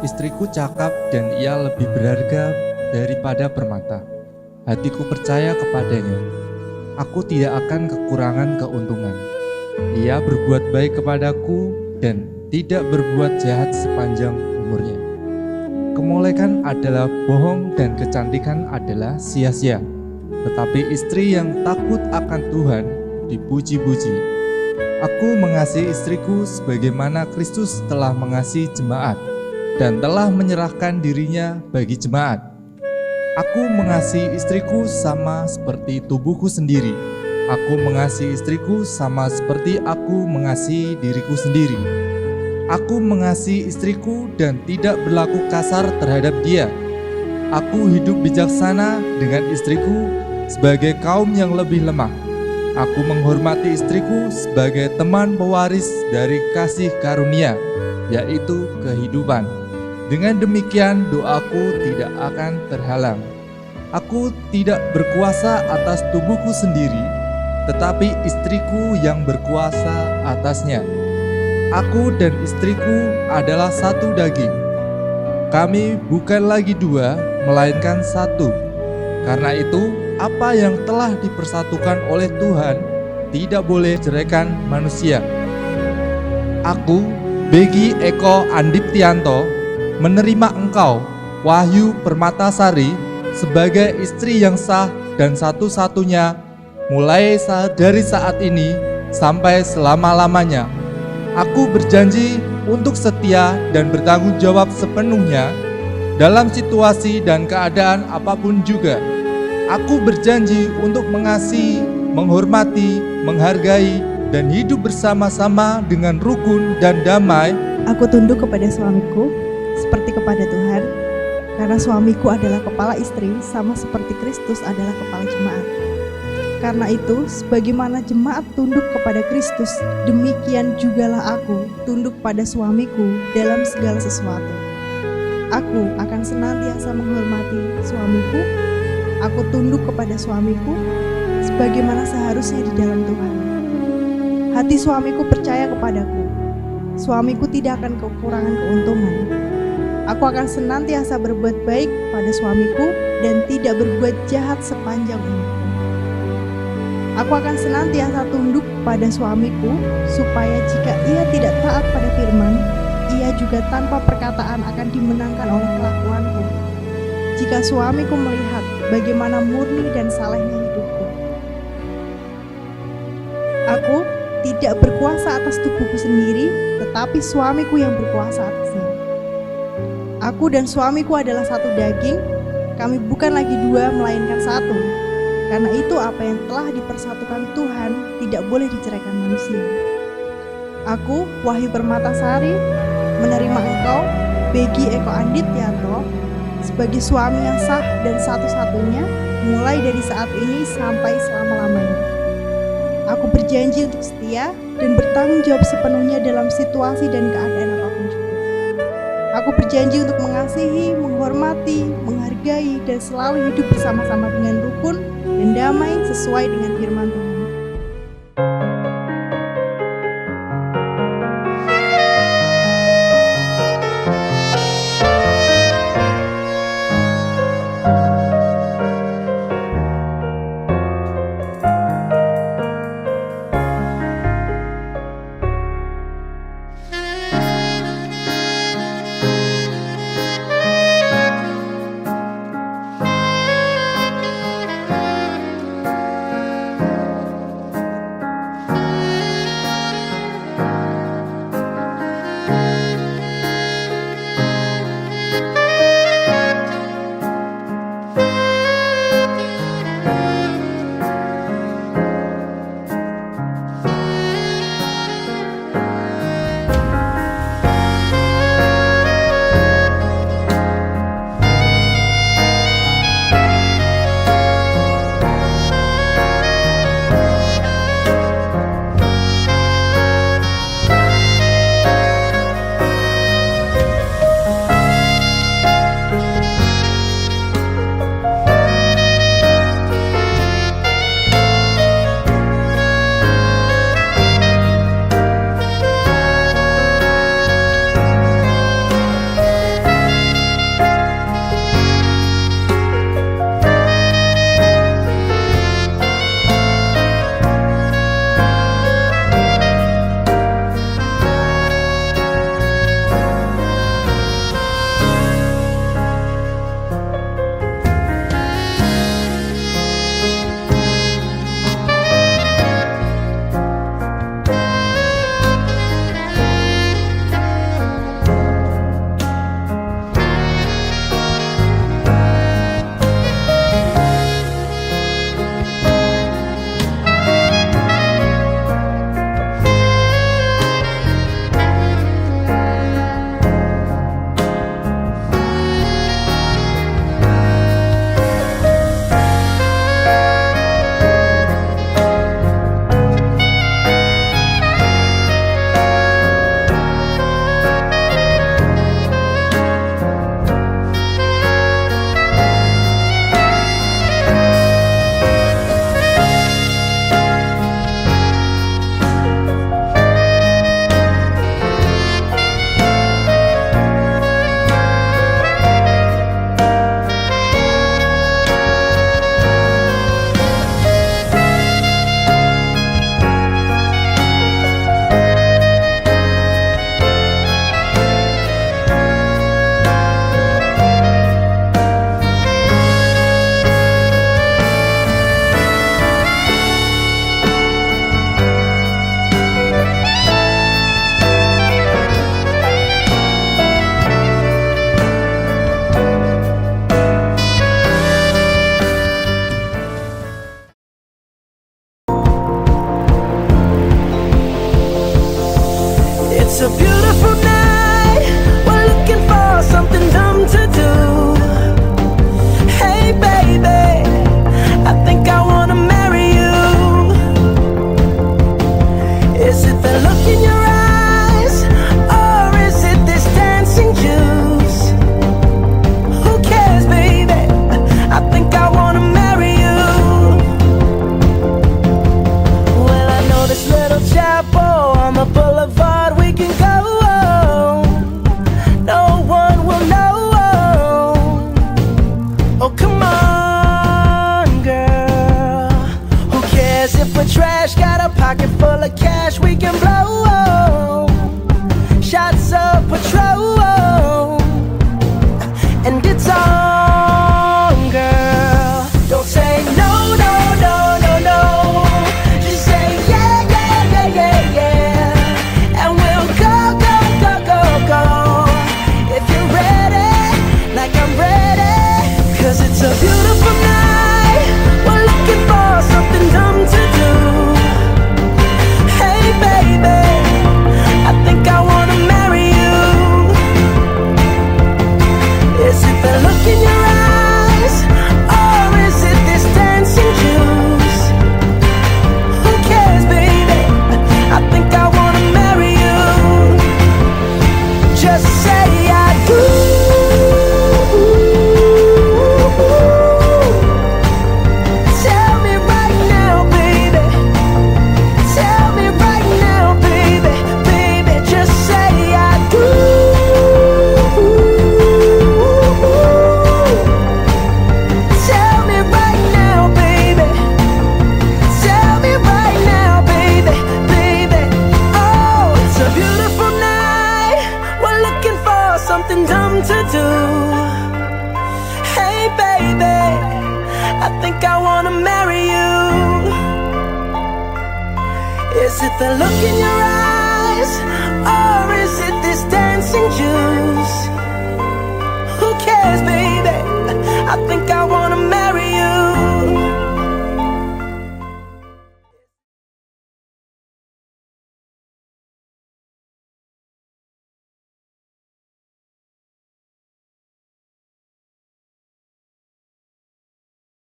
Istriku cakap dan ia lebih berharga daripada permata. Hatiku percaya kepadanya. Aku tidak akan kekurangan keuntungan. Ia berbuat baik kepadaku dan tidak berbuat jahat sepanjang umurnya. Kemolekan adalah bohong dan kecantikan adalah sia-sia. Tetapi istri yang takut akan Tuhan dipuji-puji. Aku mengasihi istriku sebagaimana Kristus telah mengasihi jemaat dan telah menyerahkan dirinya bagi jemaat. Aku mengasihi istriku sama seperti tubuhku sendiri. Aku mengasihi istriku sama seperti aku mengasihi diriku sendiri. Aku mengasihi istriku dan tidak berlaku kasar terhadap dia. Aku hidup bijaksana dengan istriku sebagai kaum yang lebih lemah. Aku menghormati istriku sebagai teman pewaris dari kasih karunia, yaitu kehidupan. Dengan demikian doaku tidak akan terhalang. Aku tidak berkuasa atas tubuhku sendiri, tetapi istriku yang berkuasa atasnya. Aku dan istriku adalah satu daging. Kami bukan lagi dua, melainkan satu. Karena itu, apa yang telah dipersatukan oleh Tuhan tidak boleh ceraikan manusia. Aku, Begi Eko Andiptianto, menerima engkau, Wahyu Permatasari, sebagai istri yang sah dan satu-satunya, mulai dari saat ini sampai selama-lamanya. Aku berjanji untuk setia dan bertanggung jawab sepenuhnya dalam situasi dan keadaan apapun juga. Aku berjanji untuk mengasihi, menghormati, menghargai, dan hidup bersama-sama dengan rukun dan damai. Aku tunduk kepada suamiku seperti kepada Tuhan, karena suamiku adalah kepala istri sama seperti Kristus adalah kepala jemaat. Karena itu, sebagaimana jemaat tunduk kepada Kristus, demikian jugalah aku tunduk pada suamiku dalam segala sesuatu. Aku akan senantiasa menghormati suamiku. Aku tunduk kepada suamiku sebagaimana seharusnya di dalam Tuhan. Hati suamiku percaya kepadaku. Suamiku tidak akan kekurangan keuntungan. Aku akan senantiasa berbuat baik pada suamiku dan tidak berbuat jahat sepanjang umurku. Aku akan senantiasa tunduk pada suamiku, supaya jika ia tidak taat pada firman, ia juga tanpa perkataan akan dimenangkan oleh kelakuanku. Jika suamiku melihat bagaimana murni dan salehnya hidupku. Aku tidak berkuasa atas tubuhku sendiri, tetapi suamiku yang berkuasa atasnya. Aku dan suamiku adalah satu daging, kami bukan lagi dua melainkan satu. Karena itu apa yang telah dipersatukan Tuhan tidak boleh diceraikan manusia. Aku, Wahyu Permatasari, menerima engkau, Begi Eko Andiptianto, sebagai suami yang sah dan satu-satunya, mulai dari saat ini sampai selama-lamanya. Aku berjanji untuk setia dan bertanggung jawab sepenuhnya dalam situasi dan keadaan apapun juga. Aku berjanji untuk mengasihi, menghormati, menghargai, dan selalu hidup bersama-sama dengan rukun dan damai sesuai dengan firman Tuhan. a beautiful night. We're looking for something dumb to do. Hey baby, I think I wanna marry you. Is it the look in your eyes, or is it this dancing juice? Who cares, baby? I think I wanna marry you. Well, I know this little chapel on the boulevard we can go. No one will know. Oh, come on, girl. Who cares if we're trash? Got a pocket full of cash we can blow. Shots of Patrol, and it's on, girl. Don't say no, no, no, no, no. Just say yeah, yeah, yeah, yeah, yeah. And we'll go, go, go, go, go. If you're ready, like I'm ready. 'Cause it's a beautiful night. We're looking for something dumb to do. Hey baby, I think I wanna marry you. Is it the look in your eyes, or is it this dancing juice? Who cares, baby? I think I wanna marry you. Just say I do. Tell me right now, baby. Tell me right now, baby. Baby, just say I do. Tell me right now, baby. Tell me right now, baby. Baby, oh, it's a beautiful night. We're looking for something dumb to do. Hey baby, I think I wanna marry you. Is it the look in your eyes?